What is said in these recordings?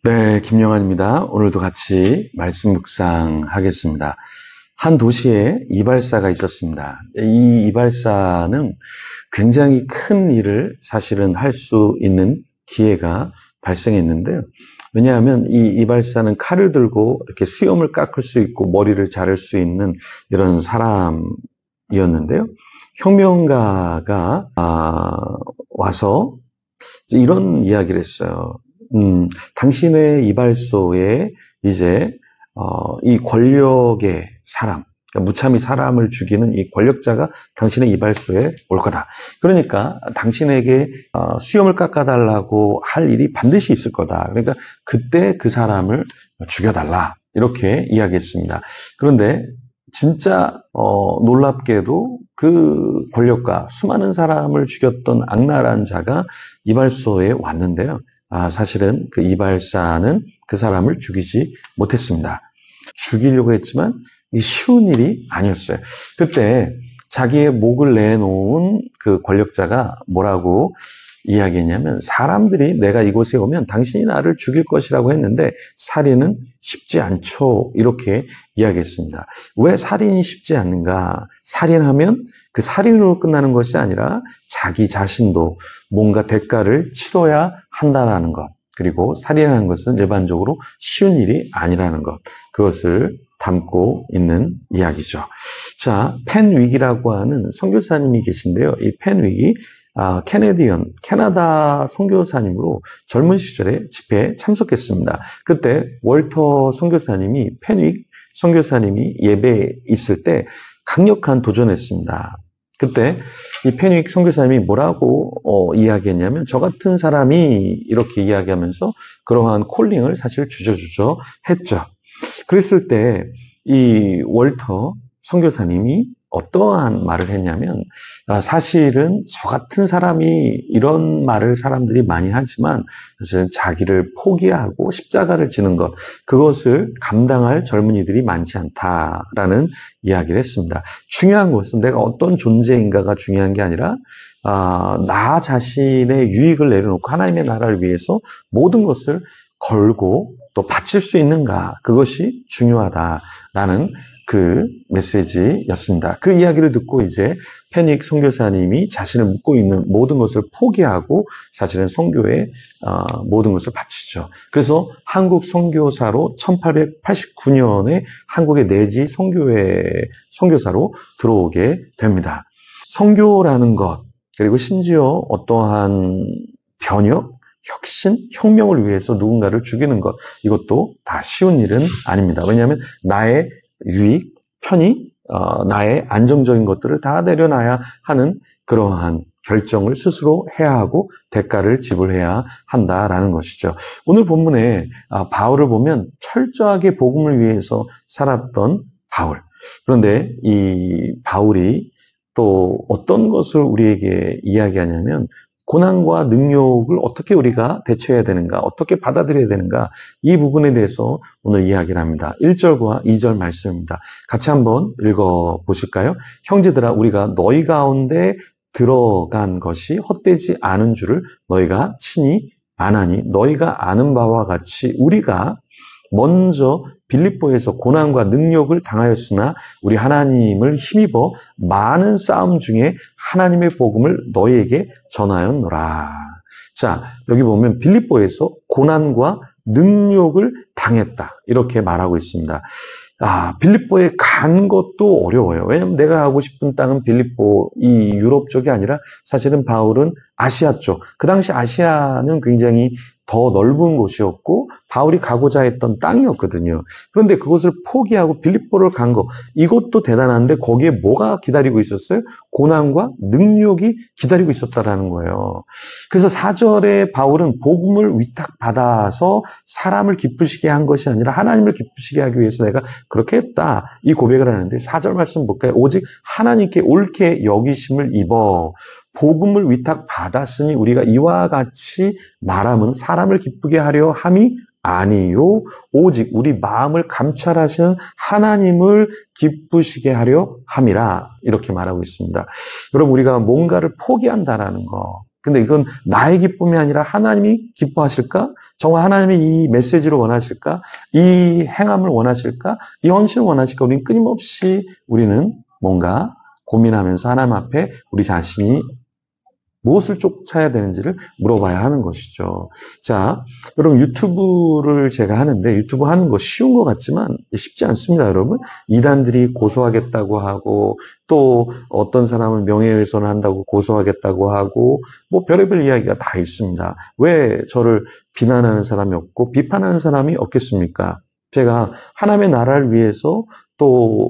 네, 김영환입니다. 오늘도 같이 말씀 묵상하겠습니다. 한 도시에 이발사가 있었습니다. 이 이발사는 굉장히 큰 일을 사실은 할 수 있는 기회가 발생했는데요. 왜냐하면 이 이발사는 칼을 들고 이렇게 수염을 깎을 수 있고 머리를 자를 수 있는 이런 사람이었는데요. 혁명가가 와서 이런 이야기를 했어요. 당신의 이발소에 이제 이 권력의 사람, 그러니까 무참히 사람을 죽이는 이 권력자가 당신의 이발소에 올 거다. 그러니까 당신에게 수염을 깎아달라고 할 일이 반드시 있을 거다. 그러니까 그때 그 사람을 죽여달라. 이렇게 이야기했습니다. 그런데 진짜 놀랍게도 그 권력가, 수많은 사람을 죽였던 악랄한 자가 이발소에 왔는데요. 사실은 그 이발사는 그 사람을 죽이지 못했습니다. 죽이려고 했지만 이 쉬운 일이 아니었어요. 그때 자기의 목을 내놓은 그 권력자가 뭐라고 이야기했냐면, 사람들이 내가 이곳에 오면 당신이 나를 죽일 것이라고 했는데 살인은 쉽지 않죠. 이렇게 이야기했습니다. 왜 살인이 쉽지 않는가? 살인하면 그 살인으로 끝나는 것이 아니라 자기 자신도 뭔가 대가를 치러야 한다는 것. 그리고 살인하는 것은 일반적으로 쉬운 일이 아니라는 것. 그것을 담고 있는 이야기죠. 자, 펜 위기라고 하는 선교사님이 계신데요. 이 펜 위기, 캐나다 선교사님으로 젊은 시절에 집회에 참석했습니다. 그때 월터 선교사님이, 펜윅 선교사님이 예배에 있을 때 강력한 도전했습니다. 그때 이 펜윅 선교사님이 뭐라고 이야기했냐면, 저 같은 사람이 이렇게 이야기하면서 그러한 콜링을 사실 주저주저 했죠. 그랬을 때 이 월터 선교사님이 어떠한 말을 했냐면, 사실은 저 같은 사람이 이런 말을 사람들이 많이 하지만 사실은 자기를 포기하고 십자가를 지는 것, 그것을 감당할 젊은이들이 많지 않다라는 이야기를 했습니다. 중요한 것은 내가 어떤 존재인가가 중요한 게 아니라 나 자신의 유익을 내려놓고 하나님의 나라를 위해서 모든 것을 걸고 또 바칠 수 있는가, 그것이 중요하다라는 그 메시지였습니다. 그 이야기를 듣고 이제 펜윅 선교사님이 자신을 묻고 있는 모든 것을 포기하고 사실은 선교에 모든 것을 바치죠. 그래서 한국 선교사로 1889년에 한국의 내지 선교회 선교사로 들어오게 됩니다. 선교라는 것, 그리고 심지어 어떠한 변혁, 혁신, 혁명을 위해서 누군가를 죽이는 것, 이것도 다 쉬운 일은 아닙니다. 왜냐하면 나의 유익, 편의, 나의 안정적인 것들을 다 내려놔야 하는 그러한 결정을 스스로 해야 하고 대가를 지불해야 한다라는 것이죠. 오늘 본문에 바울을 보면 철저하게 복음을 위해서 살았던 바울. 그런데 이 바울이 또 어떤 것을 우리에게 이야기하냐면, 고난과 능욕을 어떻게 우리가 대처해야 되는가, 어떻게 받아들여야 되는가, 이 부분에 대해서 오늘 이야기를 합니다. 1절과 2절 말씀입니다. 같이 한번 읽어보실까요? 형제들아, 우리가 너희 가운데 들어간 것이 헛되지 않은 줄을 너희가 친히 아나니, 너희가 아는 바와 같이 우리가 먼저 빌립보에서 고난과 능욕을 당하였으나 우리 하나님을 힘입어 많은 싸움 중에 하나님의 복음을 너희에게 전하였노라. 자, 여기 보면 빌립보에서 고난과 능욕을 당했다, 이렇게 말하고 있습니다. 빌립보에 간 것도 어려워요. 왜냐하면 내가 가고 싶은 땅은 빌립보, 이 유럽 쪽이 아니라 사실은 바울은 아시아 쪽. 그 당시 아시아는 굉장히 더 넓은 곳이었고 바울이 가고자 했던 땅이었거든요. 그런데 그것을 포기하고 빌립보를 간 거, 이것도 대단한데 거기에 뭐가 기다리고 있었어요? 고난과 능욕이 기다리고 있었다라는 거예요. 그래서 4절에 바울은 복음을 위탁받아서 사람을 기쁘시게 한 것이 아니라 하나님을 기쁘시게 하기 위해서 내가 그렇게 했다, 이 고백을 하는데, 4절 말씀 볼까요? 오직 하나님께 옳게 여기심을 입어 복음을 위탁받았으니 우리가 이와 같이 말함은 사람을 기쁘게 하려 함이 아니요 오직 우리 마음을 감찰하시는 하나님을 기쁘시게 하려 함이라, 이렇게 말하고 있습니다. 여러분, 우리가 뭔가를 포기한다라는 거, 근데 이건 나의 기쁨이 아니라 하나님이 기뻐하실까? 정말 하나님이 이 메시지를 원하실까? 이 행함을 원하실까? 이 헌신을 원하실까? 우리는 끊임없이 우리는 뭔가 고민하면서 하나님 앞에 우리 자신이 무엇을 쫓아야 되는지를 물어봐야 하는 것이죠. 자, 여러분 유튜브를 제가 하는데 유튜브 하는 거 쉬운 것 같지만 쉽지 않습니다, 여러분. 이단들이 고소하겠다고 하고 또 어떤 사람은 명예훼손을 한다고 고소하겠다고 하고 뭐 별의별 이야기가 다 있습니다. 왜 저를 비난하는 사람이 없고 비판하는 사람이 없겠습니까? 제가 하나님의 나라를 위해서 또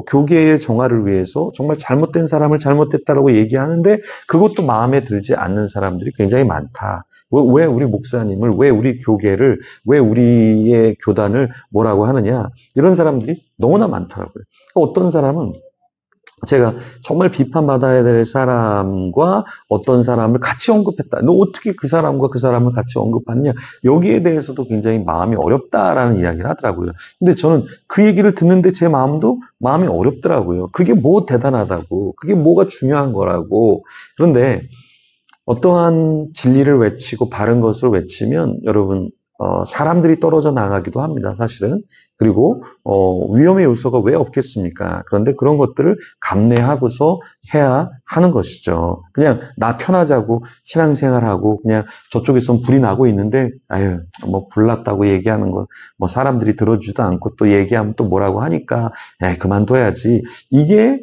교계의 정화를 위해서 정말 잘못된 사람을 잘못됐다라고 얘기하는데 그것도 마음에 들지 않는 사람들이 굉장히 많다. 왜 우리 목사님을, 왜 우리 교계를, 왜 우리의 교단을 뭐라고 하느냐. 이런 사람들이 너무나 많더라고요. 어떤 사람은 제가 정말 비판받아야 될 사람과 어떤 사람을 같이 언급했다. 너 어떻게 그 사람과 그 사람을 같이 언급하느냐. 여기에 대해서도 굉장히 마음이 어렵다라는 이야기를 하더라고요. 근데 저는 그 얘기를 듣는데 제 마음이 어렵더라고요. 그게 뭐 대단하다고. 그게 뭐가 중요한 거라고. 그런데 어떠한 진리를 외치고 바른 것을 외치면 여러분 사람들이 떨어져 나가기도 합니다, 사실은. 그리고 위험의 요소가 왜 없겠습니까? 그런데 그런 것들을 감내하고서 해야 하는 것이죠. 그냥 나 편하자고 신앙생활하고 그냥 저쪽에선 불이 나고 있는데 아유 뭐 불났다고 얘기하는 거 뭐 사람들이 들어주지도 않고 또 얘기하면 또 뭐라고 하니까 그만둬야지. 이게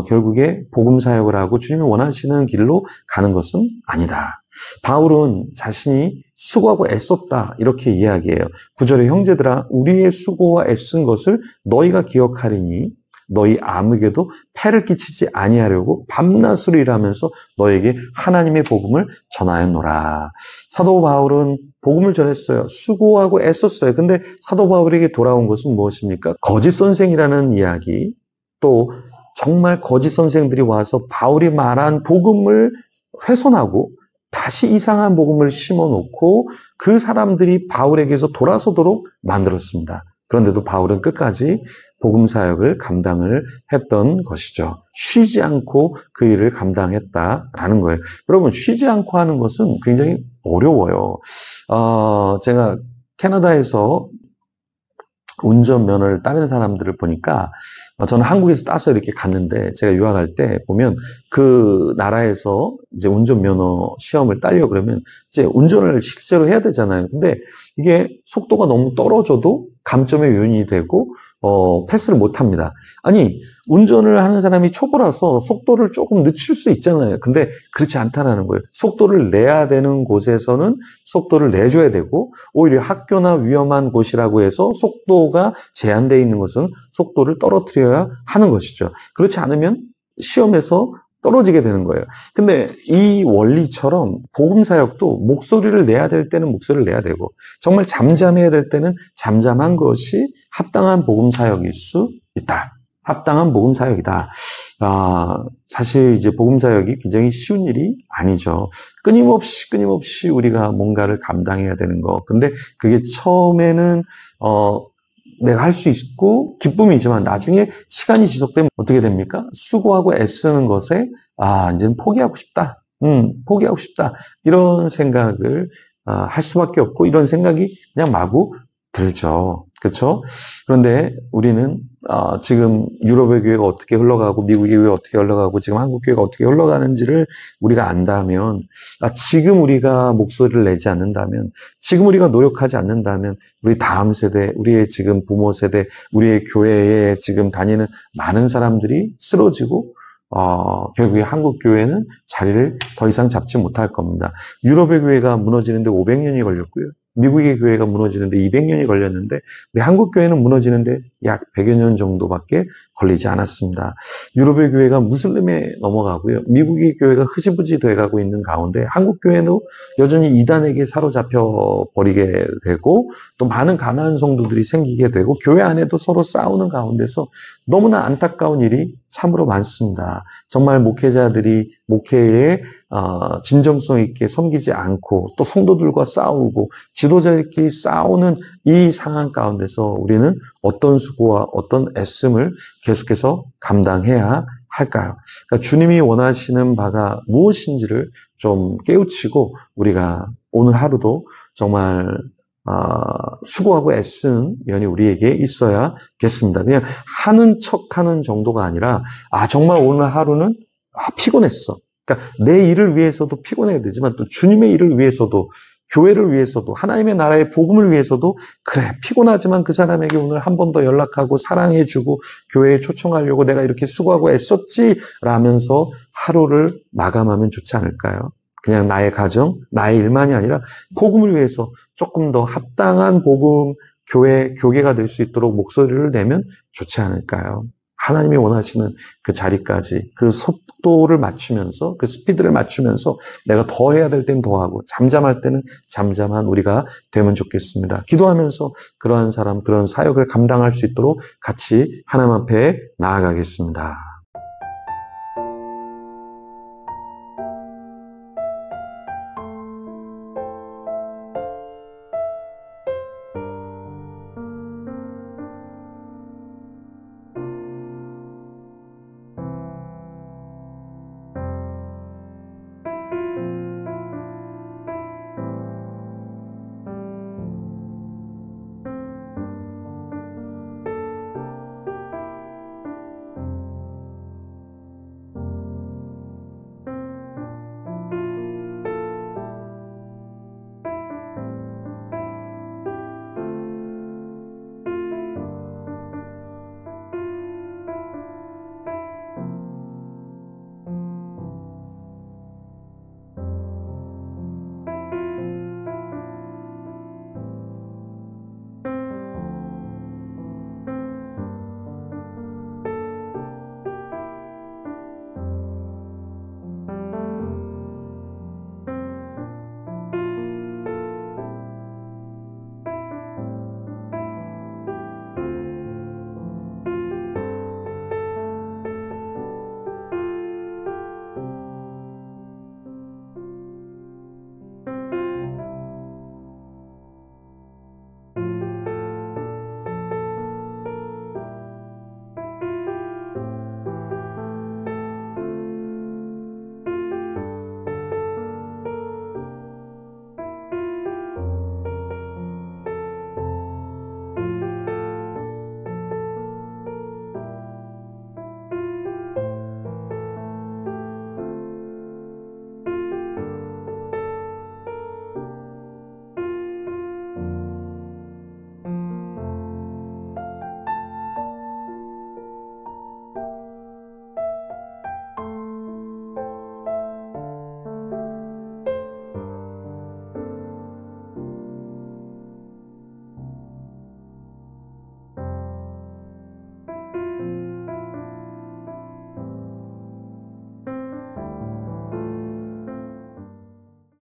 결국에 복음 사역을 하고 주님이 원하시는 길로 가는 것은 아니다. 바울은 자신이 수고하고 애썼다 이렇게 이야기해요. 9절에 형제들아 우리의 수고와 애쓴 것을 너희가 기억하리니 너희 아무에게도 폐를 끼치지 아니하려고 밤낮으로 일하면서 너에게 하나님의 복음을 전하였노라. 사도 바울은 복음을 전했어요. 수고하고 애썼어요. 근데 사도 바울에게 돌아온 것은 무엇입니까? 거짓 선생이라는 이야기, 또 정말 거짓 선생들이 와서 바울이 말한 복음을 훼손하고 다시 이상한 복음을 심어놓고 그 사람들이 바울에게서 돌아서도록 만들었습니다. 그런데도 바울은 끝까지 복음 사역을 감당을 했던 것이죠. 쉬지 않고 그 일을 감당했다라는 거예요. 여러분 쉬지 않고 하는 것은 굉장히 어려워요. 제가 캐나다에서 운전면허를 따는 사람들을 보니까 저는 한국에서 따서 이렇게 갔는데 제가 유학할 때 보면 그 나라에서 이제 운전면허 시험을 따려고 그러면 이제 운전을 실제로 해야 되잖아요. 근데 이게 속도가 너무 떨어져도 감점의 요인이 되고 패스를 못 합니다. 아니 운전을 하는 사람이 초보라서 속도를 조금 늦출 수 있잖아요. 근데 그렇지 않다는 거예요. 속도를 내야 되는 곳에서는 속도를 내줘야 되고 오히려 학교나 위험한 곳이라고 해서 속도가 제한되어 있는 것은 속도를 떨어뜨려야 하는 것이죠. 그렇지 않으면 시험에서 떨어지게 되는 거예요. 근데 이 원리처럼 복음 사역도 목소리를 내야 될 때는 목소리를 내야 되고 정말 잠잠해야 될 때는 잠잠한 것이 합당한 복음 사역일 수 있다. 합당한 복음 사역이다. 사실 이제 복음 사역이 굉장히 쉬운 일이 아니죠. 끊임없이 우리가 뭔가를 감당해야 되는 거. 근데 그게 처음에는 내가 할 수 있고 기쁨이지만 나중에 시간이 지속되면 어떻게 됩니까? 수고하고 애쓰는 것에 이제는 포기하고 싶다. 포기하고 싶다. 이런 생각을 할 수밖에 없고 이런 생각이 그냥 마구 들죠. 그렇죠? 그런데 우리는 지금 유럽의 교회가 어떻게 흘러가고 미국의 교회가 어떻게 흘러가고 지금 한국 교회가 어떻게 흘러가는지를 우리가 안다면 지금 우리가 목소리를 내지 않는다면 지금 우리가 노력하지 않는다면 우리 다음 세대, 우리의 지금 부모 세대, 우리의 교회에 지금 다니는 많은 사람들이 쓰러지고 결국에 한국 교회는 자리를 더 이상 잡지 못할 겁니다. 유럽의 교회가 무너지는데 500년이 걸렸고요. 미국의 교회가 무너지는데 200년이 걸렸는데 우리 한국 교회는 무너지는데 약 100여 년 정도밖에 걸리지 않았습니다. 유럽의 교회가 무슬림에 넘어가고요. 미국의 교회가 흐지부지 돼가고 있는 가운데 한국 교회는 여전히 이단에게 사로잡혀 버리게 되고 또 많은 가난한 성도들이 생기게 되고 교회 안에도 서로 싸우는 가운데서 너무나 안타까운 일이 참으로 많습니다. 정말 목회자들이 목회에 진정성 있게 섬기지 않고 또 성도들과 싸우고 지도자들끼리 싸우는 이 상황 가운데서 우리는 어떤 수고와 어떤 애씀을 계속해서 감당해야 할까요? 그러니까 주님이 원하시는 바가 무엇인지를 좀 깨우치고 우리가 오늘 하루도 정말 수고하고 애쓴 면이 우리에게 있어야겠습니다. 그냥 하는 척하는 정도가 아니라 정말 오늘 하루는 피곤했어. 그러니까 내 일을 위해서도 피곤해야 되지만 또 주님의 일을 위해서도 교회를 위해서도 하나님의 나라의 복음을 위해서도 그래 피곤하지만 그 사람에게 오늘 한 번 더 연락하고 사랑해주고 교회에 초청하려고 내가 이렇게 수고하고 애썼지 라면서 하루를 마감하면 좋지 않을까요? 그냥 나의 가정, 나의 일만이 아니라 복음을 위해서 조금 더 합당한 복음, 교계가 될 수 있도록 목소리를 내면 좋지 않을까요? 하나님이 원하시는 그 자리까지 그 속도를 맞추면서 그 스피드를 맞추면서 내가 더 해야 될 땐 더 하고 잠잠할 때는 잠잠한 우리가 되면 좋겠습니다. 기도하면서 그러한 사람, 그런 사역을 감당할 수 있도록 같이 하나님 앞에 나아가겠습니다.